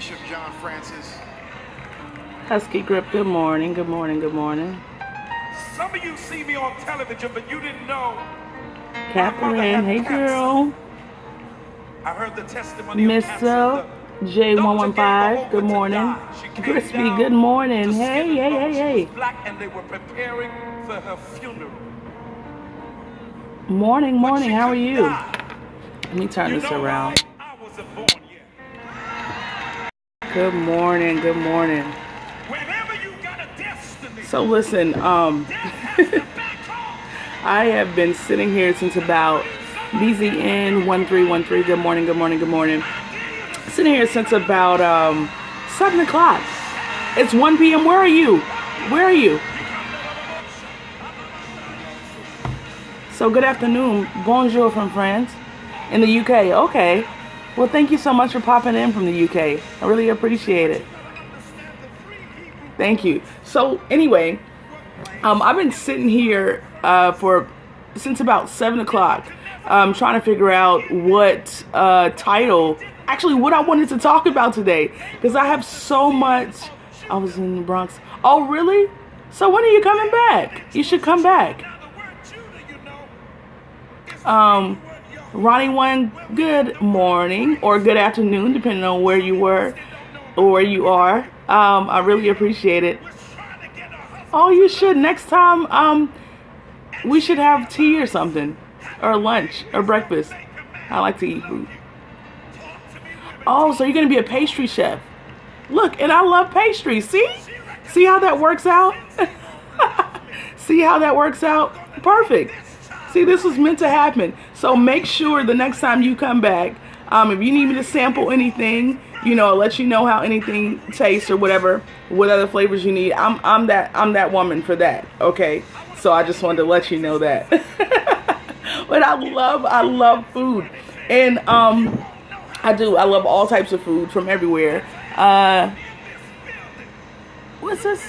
Bishop John Francis. Husky Grip, good morning, good morning, good morning. Some of you see me on television, but you didn't know. Catherine, hey girl. I heard the testimony Miss J115, good morning. Crispy, good morning. Hey, hey, hey, hey. Black and they were preparing for her funeral. Morning, morning, how are you? Let me turn this around. I wasn't born yet. Good morning, good morning. Whenever you got a destiny. So listen, I have been sitting here since about BZN1313. Good morning, good morning, good morning. Sitting here since about 7 o'clock. It's 1 p.m. Where are you? Where are you? So good afternoon. Bonjour from France. In the UK. Okay. Well, thank you so much for popping in from the UK. I really appreciate it. Thank you. So anyway, I've been sitting here since about 7 o'clock, trying to figure out what title, actually what I wanted to talk about today, because I have so much. I was in the Bronx. Oh, really? So when are you coming back? You should come back. Ronnie one, good morning or good afternoon, depending on where you were or where you are. I really appreciate it. Oh, you should. Next time, we should have tea or something, or lunch or breakfast. I like to eat food. Oh, so you're going to be a pastry chef. Look, and I love pastry. See how that works out? See how that works out? Perfect. See, this was meant to happen. So make sure the next time you come back, if you need me to sample anything, I'll let you know how anything tastes or whatever, what other flavors you need. I'm that woman for that. Okay. So I just wanted to let you know that. But I love food. And I love all types of food from everywhere. What's this?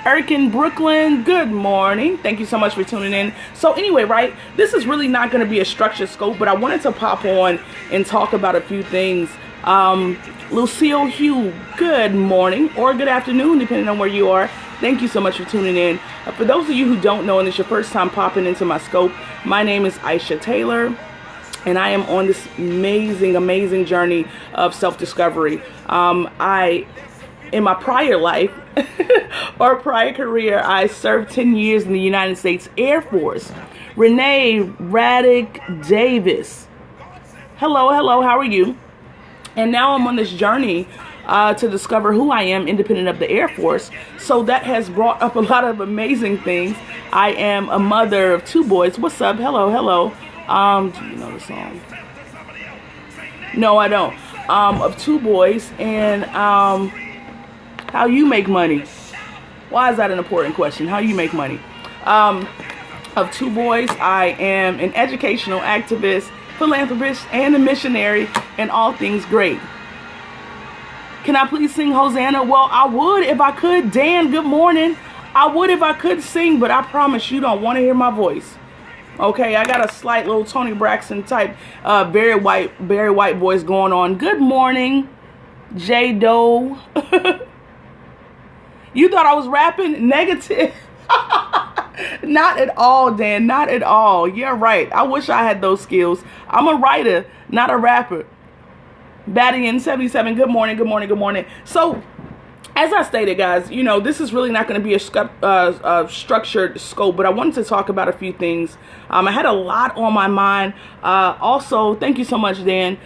Erkin Brooklyn, good morning. Thank you so much for tuning in. So anyway, right, this is really not going to be a structured scope, but I wanted to pop on and talk about a few things. Lucille Hugh, good morning or good afternoon, depending on where you are. Thank you so much for tuning in. For those of you who don't know and it's your first time popping into my scope, my name is Isha Taylor, and I am on this amazing journey of self-discovery. In my prior life or prior career, I served 10 years in the United States Air Force. Renee Raddick Davis. Hello, how are you? And now I'm on this journey to discover who I am independent of the Air Force. So that has brought up a lot of amazing things. I am a mother of 2 boys. What's up? Hello. Do you know the song? No, I don't. Of 2 boys, and how you make money? Why is that an important question? How you make money? Of 2 boys, I am an educational activist, philanthropist, and a missionary, and all things great. Can I please sing Hosanna? Well, I would if I could. Dan, good morning. I would if I could sing, but I promise you don't want to hear my voice. Okay, I got a slight little Tony Braxton type, very white voice going on. Good morning, J Doe. You thought I was rapping? Negative. Not at all, Dan. Not at all. You're right. I wish I had those skills. I'm a writer, not a rapper. Batty in 77. Good morning. So, as I stated, guys, this is really not going to be a structured scope, but I wanted to talk about a few things. I had a lot on my mind. Also, thank you so much, Dan.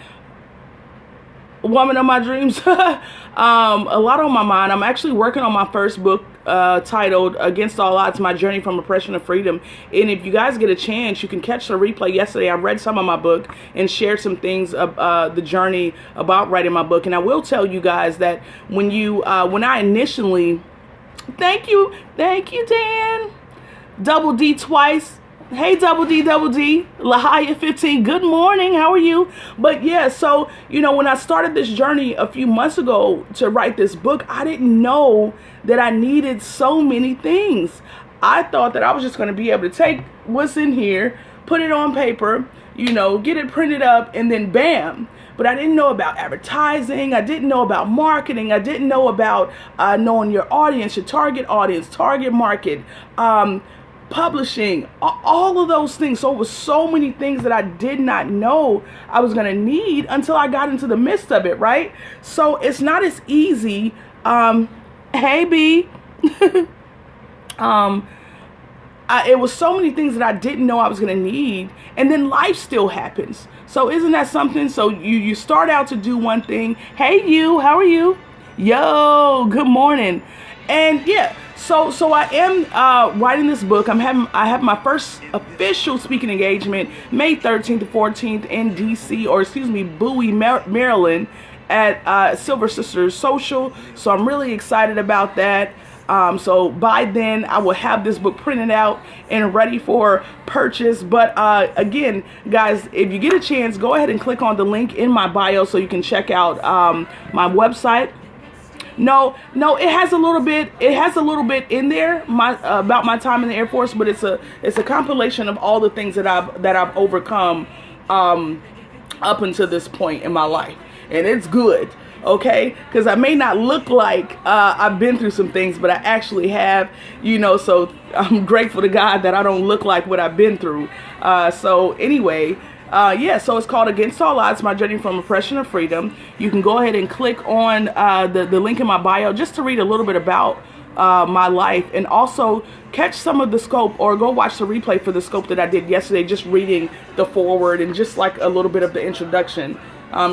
Woman of my dreams. A lot on my mind. I'm actually working on my first book titled Against All Odds, My Journey from Oppression to Freedom. And if you guys get a chance, you can catch the replay. Yesterday I read some of my book and shared some things of the journey about writing my book. And I will tell you guys that when I initially, thank you Dan, Double D twice. Hey, Double D, Lahia 15, good morning, how are you? But yeah, so, when I started this journey a few months ago to write this book, I didn't know that I needed so many things. I thought that I was just going to be able to take what's in here, put it on paper, get it printed up, and then bam. but I didn't know about advertising. I didn't know about marketing. I didn't know about knowing your audience, your target audience, target market, publishing, all of those things. So it was so many things that I did not know I was going to need until I got into the midst of it, right? So it's not as easy. Hey, B. It was so many things that I didn't know I was going to need, and then life still happens. So isn't that something? So you start out to do one thing. Hey, you, how are you? Yo, good morning. And yeah, so I am writing this book. I have my first official speaking engagement May 13th to 14th in DC, or excuse me, Bowie, Maryland, at Silver Sisters Social. So I'm really excited about that. So by then I will have this book printed out and ready for purchase. But again, guys, if you get a chance, go ahead and click on the link in my bio so you can check out my website. No, it has a little bit. It has a little bit in there about my time in the Air Force, but it's a compilation of all the things that I've overcome up until this point in my life, and it's good. Okay, because I may not look like I've been through some things, but I actually have, so I'm grateful to God that I don't look like what I've been through. So anyway, yeah, so it's called Against All Odds, My Journey from Oppression to Freedom. You can go ahead and click on the link in my bio just to read a little bit about my life, and also catch some of the scope, or go watch the replay for the scope that I did yesterday, just reading the foreword and just like a little bit of the introduction.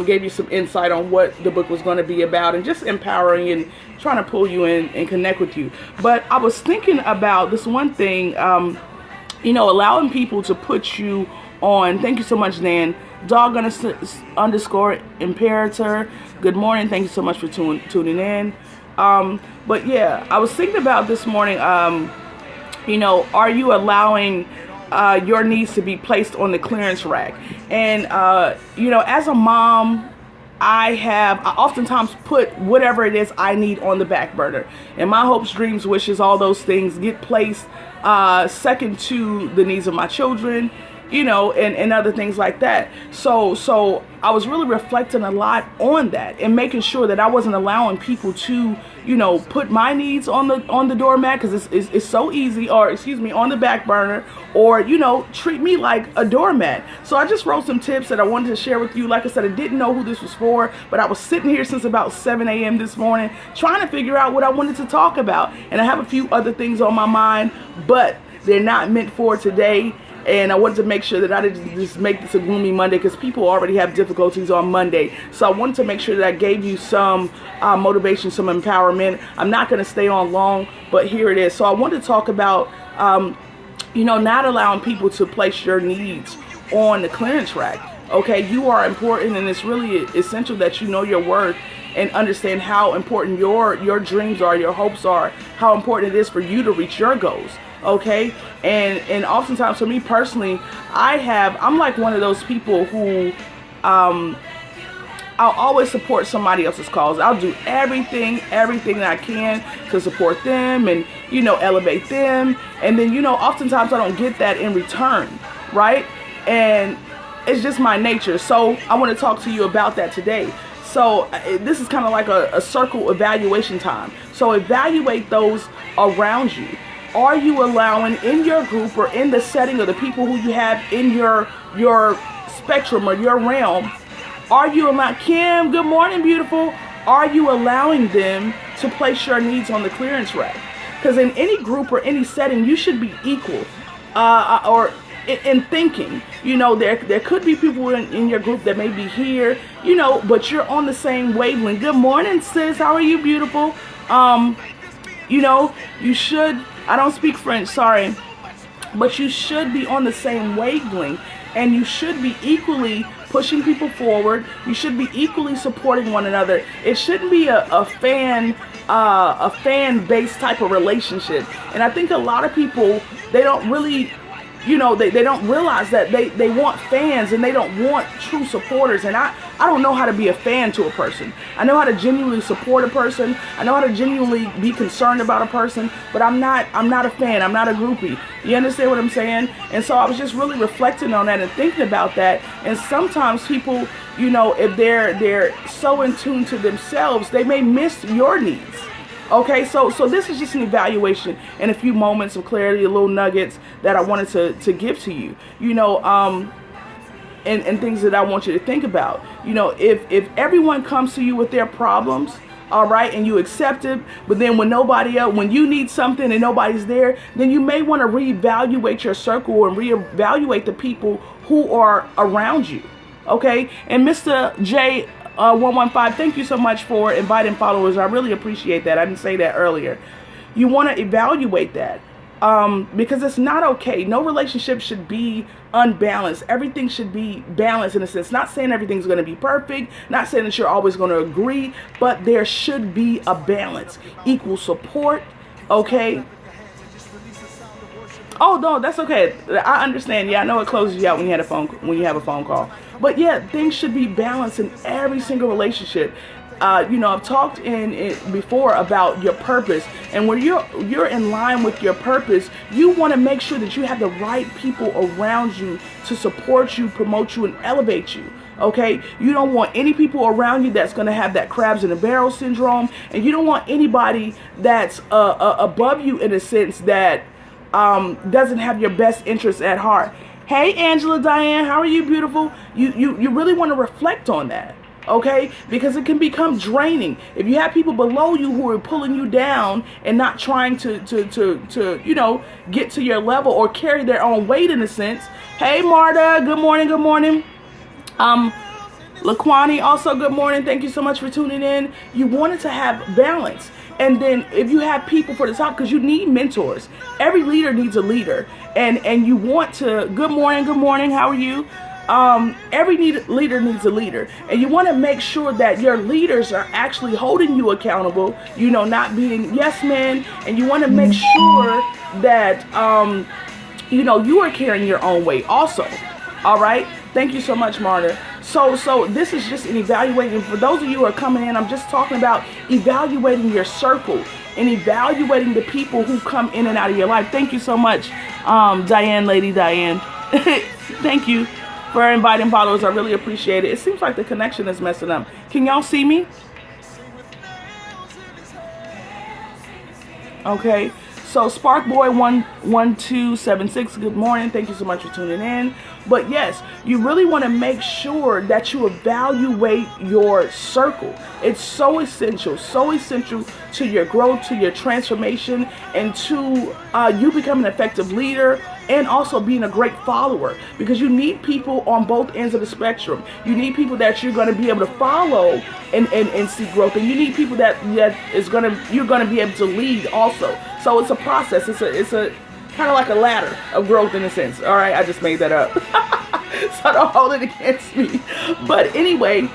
Gave you some insight on what the book was going to be about, and just empowering and trying to pull you in and connect with you. But I was thinking about this one thing, allowing people to put you on. Thank you so much, Dan. Dog underscore Imperator. Good morning. Thank you so much for tuning in. But yeah, I was thinking about this morning, are you allowing your needs to be placed on the clearance rack? And as a mom, I oftentimes put whatever it is I need on the back burner, and my hopes, dreams, wishes, all those things get placed second to the needs of my children, and other things like that. So I was really reflecting a lot on that and making sure that I wasn't allowing people to, put my needs on the doormat, because it's so easy, or excuse me, on the back burner, or, treat me like a doormat. So I just wrote some tips that I wanted to share with you. Like I said, I didn't know who this was for, but I was sitting here since about 7 a.m. this morning trying to figure out what I wanted to talk about. And I have a few other things on my mind, but they're not meant for today. And I wanted to make sure that I didn't just make this a gloomy Monday, because people already have difficulties on Monday. So I wanted to make sure that I gave you some motivation, some empowerment. I'm not going to stay on long, but here it is. So I want to talk about, not allowing people to place your needs on the clearance rack. Okay, you are important, and it's really essential that you know your worth and understand how important your dreams are, your hopes are, how important it is for you to reach your goals. Okay, and oftentimes for me personally, I'm like one of those people who I'll always support somebody else's cause. I'll do everything that I can to support them and elevate them, and then oftentimes I don't get that in return, right? And it's just my nature. So I want to talk to you about that today. So this is kind of like a circle evaluation time. So evaluate those around you. Are you allowing in your group, or in the setting of the people who you have in your spectrum or your realm, are you allowing, Kim, good morning, beautiful, are you allowing them to place your needs on the clearance rack? Because in any group or any setting, you should be equal, or in thinking. There could be people in your group that may be here, but you're on the same wavelength. Good morning, sis. How are you, beautiful? You should, I don't speak French, sorry, but you should be on the same wavelength, and you should be equally pushing people forward. You should be equally supporting one another. It shouldn't be a fan-based type of relationship. And I think a lot of people, they don't really, they don't realize that they want fans, and they don't want true supporters. And I don't know how to be a fan to a person. I know how to genuinely support a person. I know how to genuinely be concerned about a person, but I'm not a fan. I'm not a groupie. You understand what I'm saying? And so I was just really reflecting on that and thinking about that. And sometimes people, you know, if they're so in tune to themselves, they may miss your needs. Okay, so this is just an evaluation and a few moments of clarity, little nuggets that I wanted to give to you, you know, and things that I want you to think about. You know, if everyone comes to you with their problems, all right, and you accept it, but then when nobody else, when you need something and nobody's there, then you may want to reevaluate your circle and reevaluate the people who are around you. Okay, and Mr. J 115, thank you so much for inviting followers. I really appreciate that. I didn't say that earlier. You want to evaluate that because it's not okay. No relationship should be unbalanced. Everything should be balanced in a sense. Not saying everything's going to be perfect, not saying that you're always going to agree, but there should be a balance, equal support. Okay. Oh no, that's okay. I understand. Yeah, I know it closes you out when you have a phone call. But yeah, things should be balanced in every single relationship. You know, I've talked before about your purpose, and when you're in line with your purpose, you want to make sure that you have the right people around you to support you, promote you, and elevate you. Okay, you don't want any people around you that's going to have that crabs in a barrel syndrome, and you don't want anybody that's above you in a sense that doesn't have your best interests at heart. Hey, Angela Diane, how are you, beautiful? You really want to reflect on that, okay? Because it can become draining. If you have people below you who are pulling you down and not trying to you know, get to your level or carry their own weight in a sense. Hey, Marta, good morning, good morning. Laquani, also good morning. Thank you so much for tuning in. You wanted to have balance. And then if you have people for the top, because you need mentors. Every leader needs a leader. And you want to, good morning, how are you? Every leader needs a leader. And you want to make sure that your leaders are actually holding you accountable, you know, not being yes men. And you want to make sure that, you know, you are carrying your own weight also. All right. Thank you so much, Marta. So this is just an evaluating. For those of you who are coming in, I'm just talking about evaluating your circle and evaluating the people who come in and out of your life. Thank you so much, Lady Diane. Thank you for inviting followers. I really appreciate it. It seems like the connection is messing up. Can y'all see me? Okay. So Sparkboy1276, good morning. Thank you so much for tuning in. But yes, you really want to make sure that you evaluate your circle. It's so essential to your growth, to your transformation, and to you becoming an effective leader and also being a great follower, because you need people on both ends of the spectrum. You need people that you're going to be able to follow and see growth, and you need people that you're going to be able to lead also. So it's a process. It's a kind of like a ladder of growth in a sense. All right, I just made that up. So don't hold it against me. But anyway,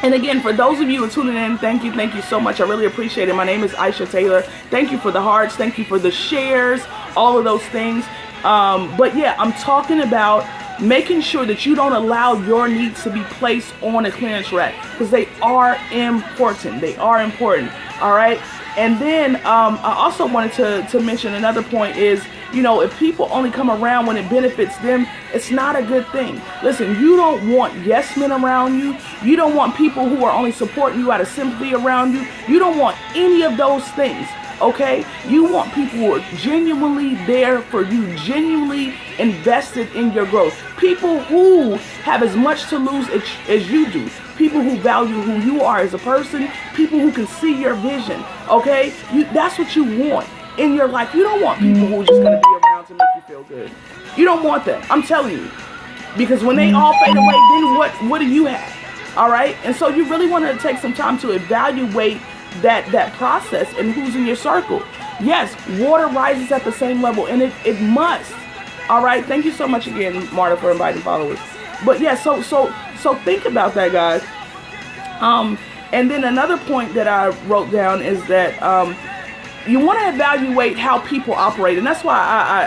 and again, for those of you who are tuning in, thank you so much. I really appreciate it. My name is Isha Taylor. Thank you for the hearts. Thank you for the shares, all of those things. But yeah, I'm talking about making sure that you don't allow your needs to be placed on a clearance rack, because they are important. They are important. All right. And then I also wanted to mention another point is, you know, if people only come around when it benefits them, it's not a good thing. Listen, you don't want yes men around you. You don't want people who are only supporting you out of sympathy around you. You don't want any of those things. Okay, you want people who are genuinely there for you, genuinely invested in your growth. People who have as much to lose as you do. People who value who you are as a person. People who can see your vision. Okay, that's what you want in your life. You don't want people who are just going to be around to make you feel good. You don't want that. I'm telling you, because when they all fade away, then what do you have? All right, and so you really want to take some time to evaluate that process and who's in your circle. Yes, water rises at the same level, and it must. All right, thank you so much again, Marta, for inviting followers. But yeah, so think about that, guys. And then another point that I wrote down is that you want to evaluate how people operate, and that's why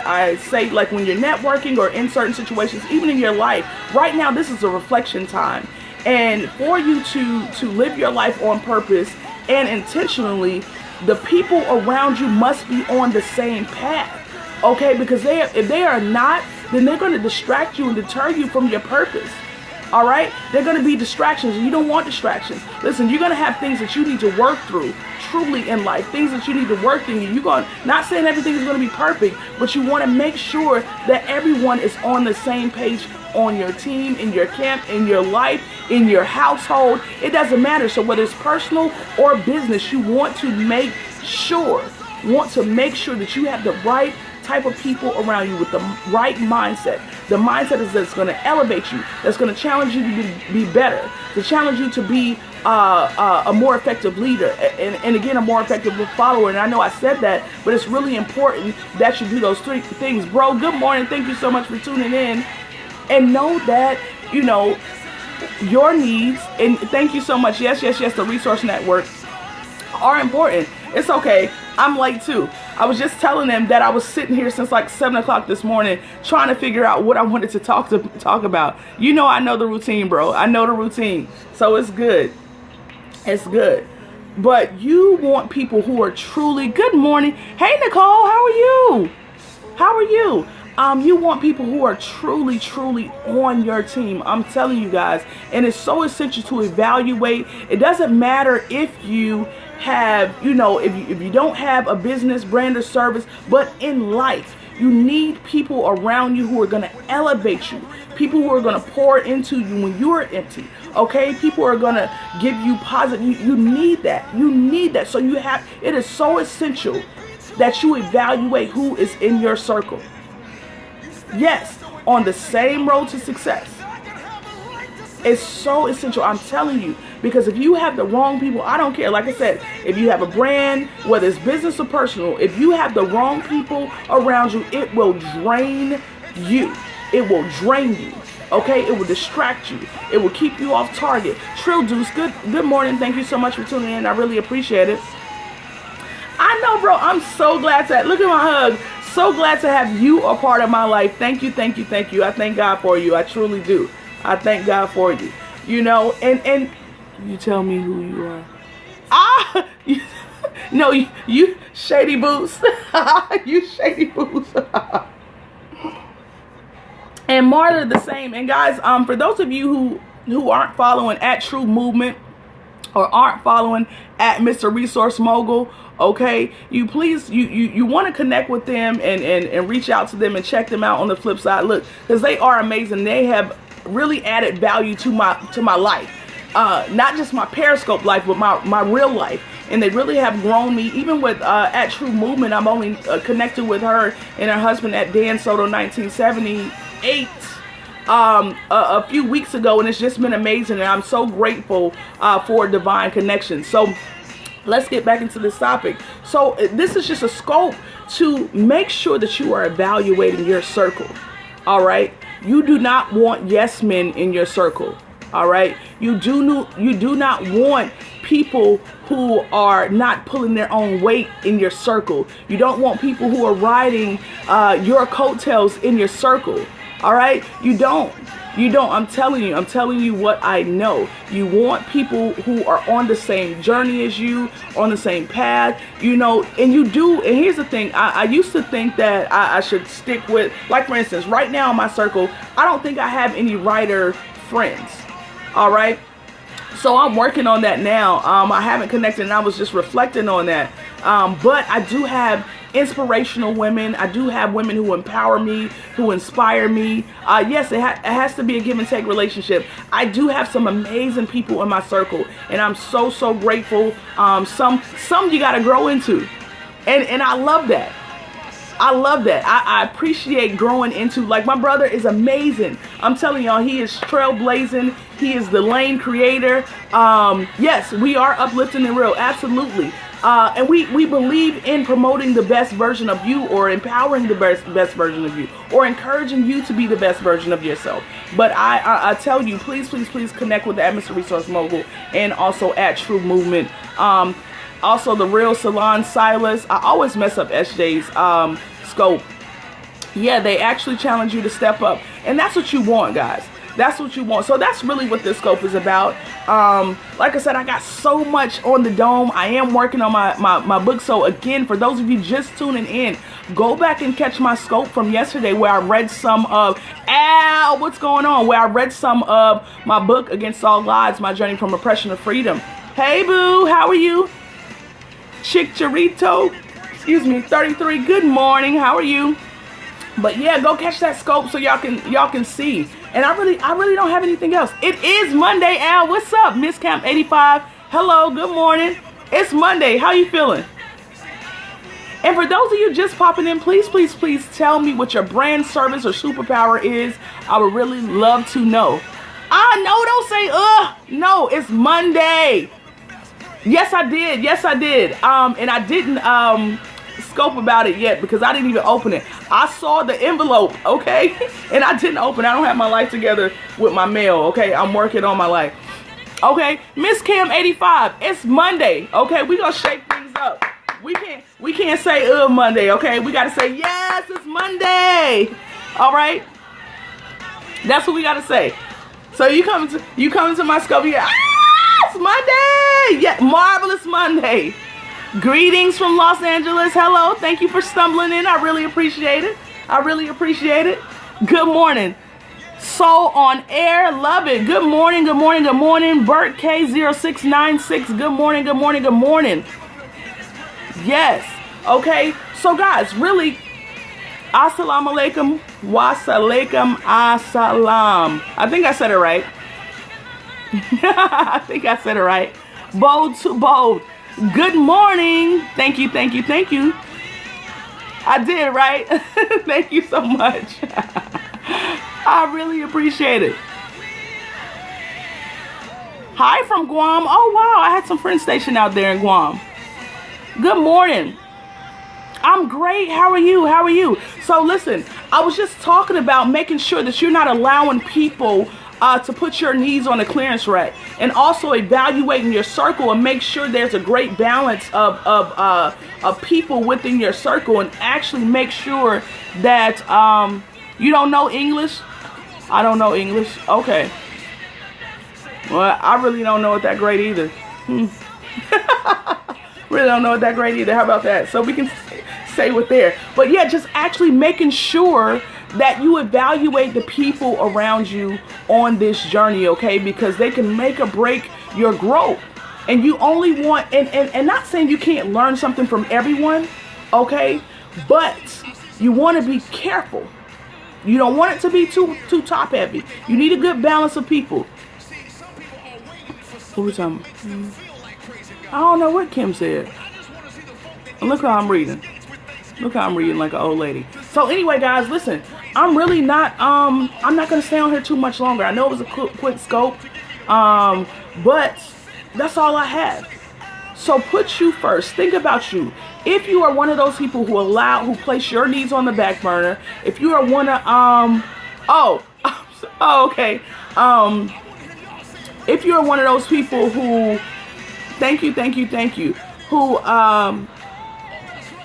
I say, like, when you're networking or in certain situations, even in your life right now, this is a reflection time. And for you to live your life on purpose and intentionally, the people around you must be on the same path. Okay, because if they are not, then they're going to distract you and deter you from your purpose. All right, they're going to be distractions, and you don't want distractions. Listen, you're going to have things that you need to work through truly in life, things that you need to work through. You're going, not saying everything is going to be perfect, but you want to make sure that everyone is on the same page on your team, in your camp, in your life, in your household. It doesn't matter. So whether it's personal or business, you want to make sure that you have the right type of people around you with the right mindset. The mindset is that's going to elevate you, that's going to challenge you to be better, to challenge you to be a more effective leader, and again, a more effective follower. And I know I said that, but it's really important that you do those three things. Bro, good morning. Thank you so much for tuning in. And know that, you know, your needs, and thank you so much. Yes, the resource network are important. It's okay. I'm late too. I was just telling them that I was sitting here since like 7 o'clock this morning trying to figure out what I wanted to talk about. You know, I know the routine, bro. I know the routine. So it's good. It's good. But you want people who are truly, good morning. Hey, Nicole, how are you? How are you? You want people who are truly on your team. I'm telling you guys, and it's so essential to evaluate. It doesn't matter if you have, you know, if you don't have a business, brand, or service, but in life, you need people around you who are going to elevate you, people who are going to pour into you when you're empty. Okay, people are going to give you positive. You need that. You need that. So it is so essential that you evaluate who is in your circle. Yes, on the same road to success. It's so essential, I'm telling you, because if you have the wrong people, I don't care. Like I said, if you have a brand, whether it's business or personal, if you have the wrong people around you, it will drain you. It will drain you. Okay, it will distract you. It will keep you off target. Trill Deuce, good morning. Thank you so much for tuning in. I really appreciate it. I know, bro. I'm so glad to look at my hug. So glad to have you a part of my life. Thank you. I thank God for you. I truly do. I thank God for you. You know, and you tell me who you are. No, you shady boots. You shady boots. And Marta the same. And guys, for those of you who aren't following at True Movement or aren't following at Mr. Resource Mogul, okay, you please, you want to connect with them and reach out to them and check them out on the flip side. Look, because they are amazing. They have really added value to my life, not just my Periscope life, but my real life. And they really have grown me. Even with at True Movement, I'm only connected with her and her husband at Dan Soto 1978 a few weeks ago, and it's just been amazing. And I'm so grateful for divine connection. So let's get back into this topic. So this is just a scope to make sure that you are evaluating your circle. All right. You do not want yes men in your circle. All right. You do not want people who are not pulling their own weight in your circle. You don't want people who are riding your coattails in your circle. All right. You don't. I'm telling you what I know. You want people who are on the same journey as you, on the same path, you know, and you do. And here's the thing. I used to think that I should stick with, like, for instance, right now in my circle, I don't think I have any writer friends. All right. So I'm working on that now. I haven't connected, and I was just reflecting on that. But I do have inspirational women. I do have women who empower me, who inspire me. Yes, it has to be a give and take relationship. I do have some amazing people in my circle, and I'm so grateful. Some you got to grow into, and I love that. I appreciate growing into. Like, my brother is amazing. I'm telling y'all, he is trailblazing. He is the lane creator. Yes, we are uplifting and real. Absolutely. And we believe in promoting the best version of you, or empowering the best version of you, or encouraging you to be the best version of yourself. But I tell you, please connect with the Mr. Resource Mogul, and also at True Movement. Also the Real Salon Silas. I always mess up SJ's scope. Yeah, they actually challenge you to step up, and that's what you want, guys. That's what you want. So that's really what this scope is about. Like I said, I got so much on the dome. I am working on my book. So again, for those of you just tuning in, go back and catch my scope from yesterday where I read some of, what's going on? Where I read some of my book, Against All Odds, My Journey from Oppression to Freedom. Hey boo, how are you? Chick Chorito, 33, good morning, how are you? But yeah, go catch that scope so y'all can see. And I really don't have anything else. It is Monday, Al. What's up? Miss Camp 85. Hello, good morning. It's Monday. How you feeling? And for those of you just popping in, please tell me what your brand, service, or superpower is. I would really love to know. No, don't say no, it's Monday. Yes, I did. And I didn't scope about it yet because I didn't even open it. I saw the envelope, okay? And I didn't open it. I don't have my life together with my mail, okay? I'm working on my life. Okay, Miss Cam 85, it's Monday, okay? We gonna shake things up. We can't say Monday, okay? We gotta say yes, it's Monday. All right? That's what we gotta say. So you come to my scope, you it's Monday! Yeah, marvelous Monday. Greetings from Los Angeles. Hello. Thank you for stumbling in. I really appreciate it. Good morning. Soul on air. Love it. Good morning. Bert K0696. Good morning. Yes. Okay. So guys, really, assalamu alaikum, wasalaikum assalam. I think I said it right. Bold to bold. Good morning. Thank you. I did, right? Thank you so much. I really appreciate it. Hi from Guam. Oh, wow. I had some friends stationed out there in Guam. Good morning. I'm great. How are you? So listen, I was just talking about making sure that you're not allowing people to put your needs on a clearance rack, and also evaluating your circle and make sure there's a great balance of people within your circle, and actually make sure that you don't know English. I don't know English. Okay. Well, I really don't know it that great either. Really don't know it that great either. How about that? So we can say what there. But yeah, just actually making sure that you evaluate the people around you on this journey, okay? Because they can make or break your growth. And you only want, and not saying you can't learn something from everyone, okay? But you want to be careful. You don't want it to be too top heavy. You need a good balance of people. What was I don't know what Kim said. And look how I'm reading. Look how I'm reading like an old lady. So anyway, guys, listen. I'm really not, I'm not going to stay on here too much longer. I know it was a quick scope, but that's all I have. So put you first. Think about you. If you are one of those people who place your needs on the back burner, if you are one of, okay. If you're one of those people who, thank you, who,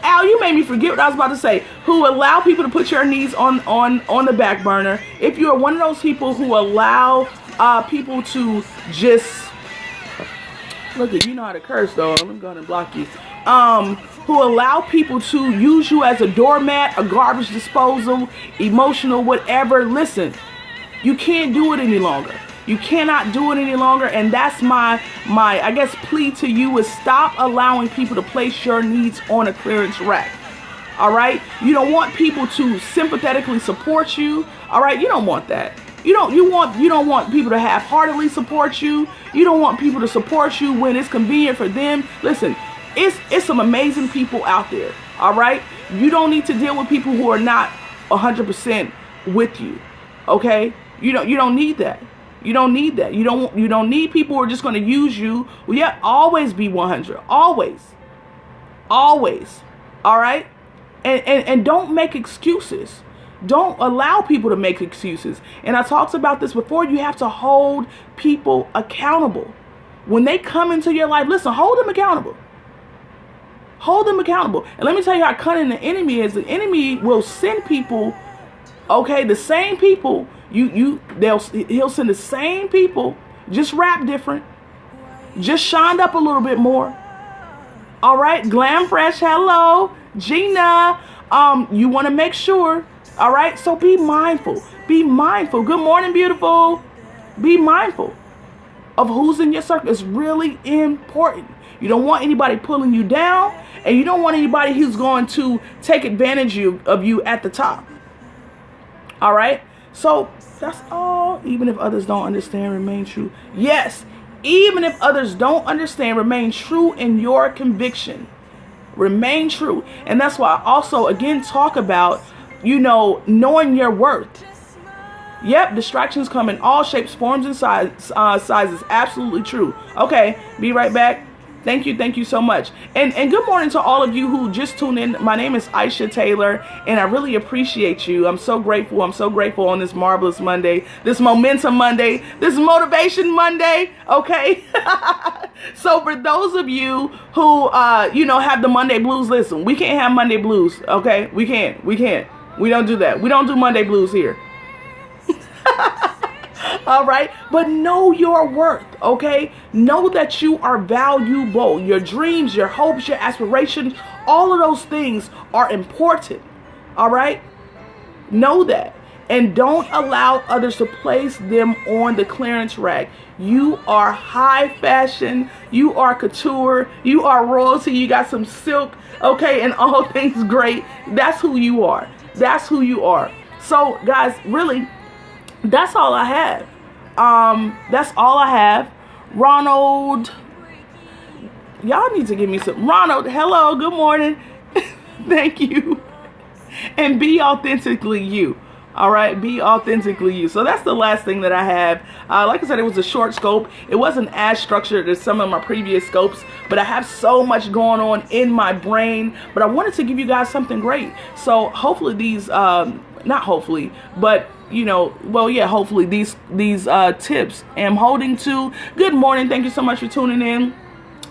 Al, you made me forget what I was about to say. Who allow people to put your needs on the back burner. If you're one of those people who allow people to just look at, you know how to curse though. I'm going to block you. Who allow people to use you as a doormat, a garbage disposal, emotional, whatever. Listen, you can't do it any longer. You cannot do it any longer, and that's my I guess plea to you is stop allowing people to place your needs on a clearance rack. All right? You don't want people to sympathetically support you. All right? You don't want that. You don't want people to half-heartedly support you. You don't want people to support you when it's convenient for them. Listen, it's some amazing people out there. All right? You don't need to deal with people who are not 100% with you. Okay? You don't need that. You don't need that. You don't need people who are just going to use you. Well, yeah, always be 100. Always. All right? And don't make excuses. Don't allow people to make excuses. And I talked about this before. You have to hold people accountable. When they come into your life, listen, hold them accountable. Hold them accountable. And let me tell you how cunning the enemy is. The enemy will send people, okay, the same people He'll send the same people, just rap different, just shined up a little bit more. All right, Glam Fresh, hello, Gina. You want to make sure. All right, so be mindful. Be mindful. Good morning, beautiful. Be mindful of who's in your circle. It's really important. You don't want anybody pulling you down, and you don't want anybody who's going to take advantage of you at the top. All right, so that's all. Even if others don't understand, remain true. Yes, even if others don't understand, remain true in your conviction. Remain true. And that's why I also, again, talk about, knowing your worth. Yep, distractions come in all shapes, forms, and sizes. Absolutely true. Okay, be right back. Thank you so much. And good morning to all of you who just tuned in. My name is Isha Taylor, and I really appreciate you. I'm so grateful. I'm so grateful on this marvelous Monday, this momentum Monday, this motivation Monday. Okay. So for those of you who, have the Monday blues, listen, we can't have Monday blues. Okay. We can't. We don't do that. We don't do Monday blues here. All right, but know your worth, okay? Know that you are valuable. Your dreams, your hopes, your aspirations, all of those things are important, all right? Know that. And don't allow others to place them on the clearance rack. You are high fashion. You are couture. You are royalty. You got some silk, okay, and all things great. That's who you are. That's who you are. So, guys, really, that's all I have. That's all I have. Ronald, y'all need to give me some. Ronald, hello, good morning. Thank you. And be authentically you. All right, be authentically you. So that's the last thing that I have. Like I said, it was a short scope. It wasn't as structured as some of my previous scopes, but I have so much going on in my brain. But I wanted to give you guys something great. So hopefully these, not hopefully, but hopefully these tips I'm holding to. Good morning. Thank you so much for tuning in.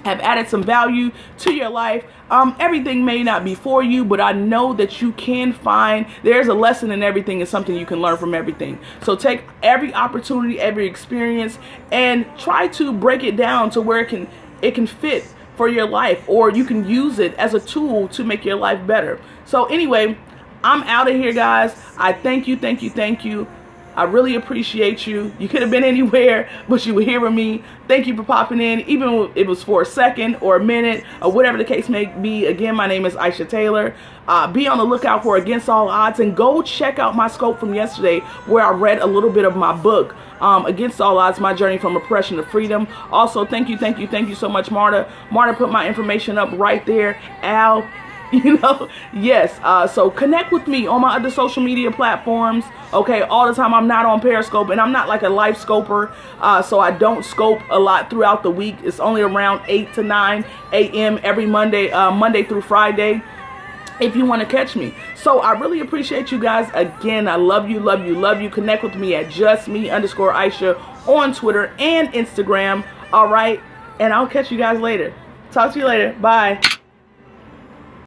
Have added some value to your life. Everything may not be for you, but I know that you can find, there's a lesson in everything and something you can learn from everything. So take every opportunity, every experience, and try to break it down to where it can fit for your life, or you can use it as a tool to make your life better. So anyway, I'm out of here, guys. I thank you. I really appreciate you. You could have been anywhere, but you were here with me. Thank you for popping in, even if it was for a second or a minute or whatever the case may be. Again, my name is Isha Taylor. Be on the lookout for Against All Odds, and go check out my scope from yesterday where I read a little bit of my book, Against All Odds, My Journey from Oppression to Freedom. Also, thank you so much, Marta. Marta put my information up right there. Al, yes. So connect with me on my other social media platforms. Okay, all the time. I'm not on Periscope, and I'm not like a life scoper. So I don't scope a lot throughout the week. It's only around 8 to 9 a.m. every Monday, Monday through Friday, if you want to catch me. So I really appreciate you guys. Again, I love you. Connect with me at justme_Isha on Twitter and Instagram. All right, and I'll catch you guys later. Talk to you later. Bye.